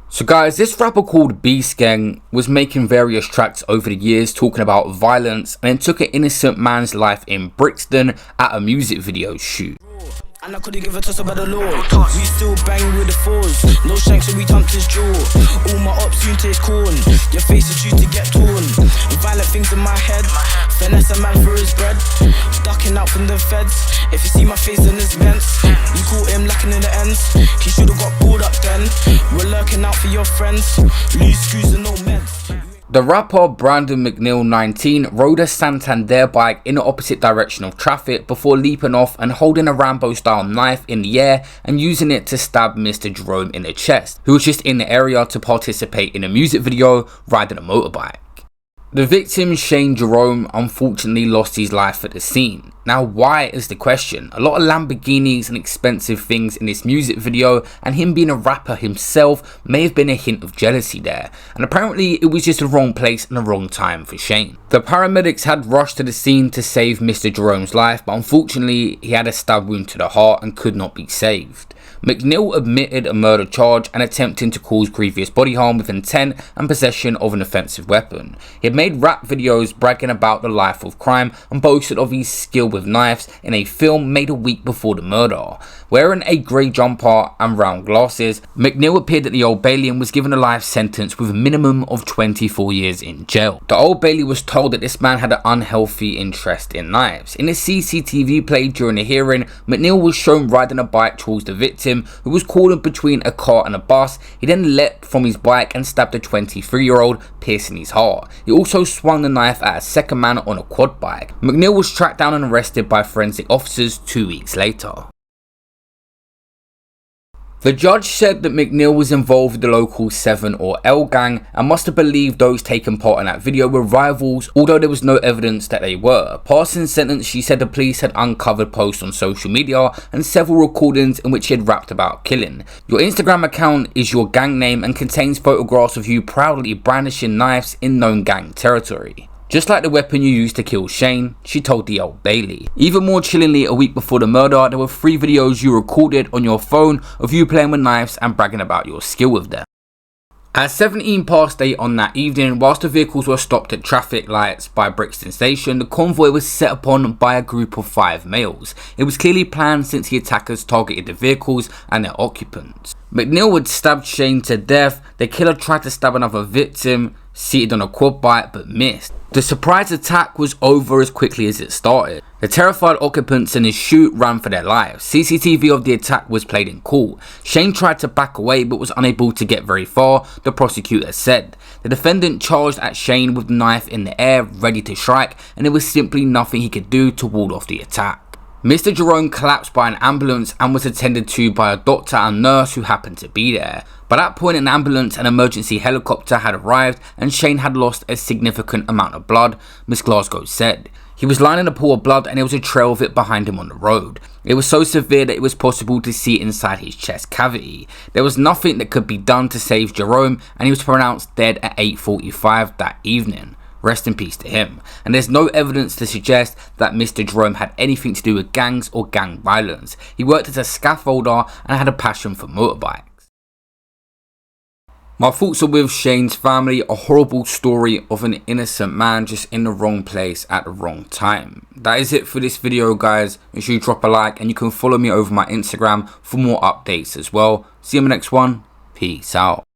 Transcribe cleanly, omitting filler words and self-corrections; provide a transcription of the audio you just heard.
So guys, this rapper called Beast Gang was making various tracks over the years talking about violence, and then took an innocent man's life in Brixton at a music video shoot. And I couldn't give a toss about the law. We still bang with the fours. No shanks, so we dumped his jaw. All my ops soon taste corn. Your face is due to get torn. Violent things in my head. Finesse a man for his bread. Ducking out from the feds. If you see my face in his vents, you caught him lacking in the ends. He should've got pulled up then. We're lurking out for your friends. Loose screws and no meds. The rapper Brandon McNeil 19 rode a Santander bike in the opposite direction of traffic before leaping off and holding a Rambo style knife in the air and using it to stab Mr. Jerome in the chest, who was just in the area to participate in a music video riding a motorbike. The victim, Shane Jerome, unfortunately lost his life at the scene. Now why is the question? A lot of Lamborghinis and expensive things in this music video, and him being a rapper himself may have been a hint of jealousy there, and apparently it was just the wrong place and the wrong time for Shane. The paramedics had rushed to the scene to save Mr. Jerome's life, but unfortunately he had a stab wound to the heart and could not be saved. McNeil admitted a murder charge and attempting to cause grievous body harm with intent and possession of an offensive weapon. He had made rap videos bragging about the life of crime and boasted of his skill with knives in a film made a week before the murder. Wearing a grey jumper and round glasses, McNeil appeared at the Old Bailey and was given a life sentence with a minimum of 24 years in jail. The Old Bailey was told that this man had an unhealthy interest in knives. In a CCTV play during the hearing, McNeil was shown riding a bike towards the victim, who was caught in between a car and a bus. He then leapt from his bike and stabbed a 23-year-old, piercing his heart. He also swung the knife at a second man on a quad bike. McNeil was tracked down and arrested by forensic officers 2 weeks later. The judge said that McNeil was involved with the local 7 or L gang and must have believed those taking part in that video were rivals, although there was no evidence that they were. Passing sentence, she said the police had uncovered posts on social media and several recordings in which he had rapped about killing. Your Instagram account is your gang name and contains photographs of you proudly brandishing knives in known gang territory, just like the weapon you used to kill Shane, she told the Old Bailey. Even more chillingly, a week before the murder, there were 3 videos you recorded on your phone of you playing with knives and bragging about your skill with them. At 17 past 8 on that evening, whilst the vehicles were stopped at traffic lights by Brixton Station, the convoy was set upon by a group of 5 males. It was clearly planned since the attackers targeted the vehicles and their occupants. McNeil had stabbed Shane to death. The killer tried to stab another victim seated on a quad bike but missed. The surprise attack was over as quickly as it started. The terrified occupants in his chute ran for their lives. CCTV of the attack was played in court. Shane tried to back away but was unable to get very far, the prosecutor said. The defendant charged at Shane with the knife in the air, ready to strike, and there was simply nothing he could do to ward off the attack. Mr. Jerome collapsed by an ambulance and was attended to by a doctor and nurse who happened to be there. By that point, an ambulance and emergency helicopter had arrived and Shane had lost a significant amount of blood, Miss Glasgow said. He was lying in a pool of blood and there was a trail of it behind him on the road. It was so severe that it was possible to see inside his chest cavity. There was nothing that could be done to save Jerome and he was pronounced dead at 8:45 that evening. Rest in peace to him. And there's no evidence to suggest that Mr. Jerome had anything to do with gangs or gang violence. He worked as a scaffolder and had a passion for motorbikes. My thoughts are with Shane's family, a horrible story of an innocent man just in the wrong place at the wrong time. That is it for this video, guys. Make sure you drop a like and you can follow me over my Instagram for more updates as well. See you in the next one. Peace out.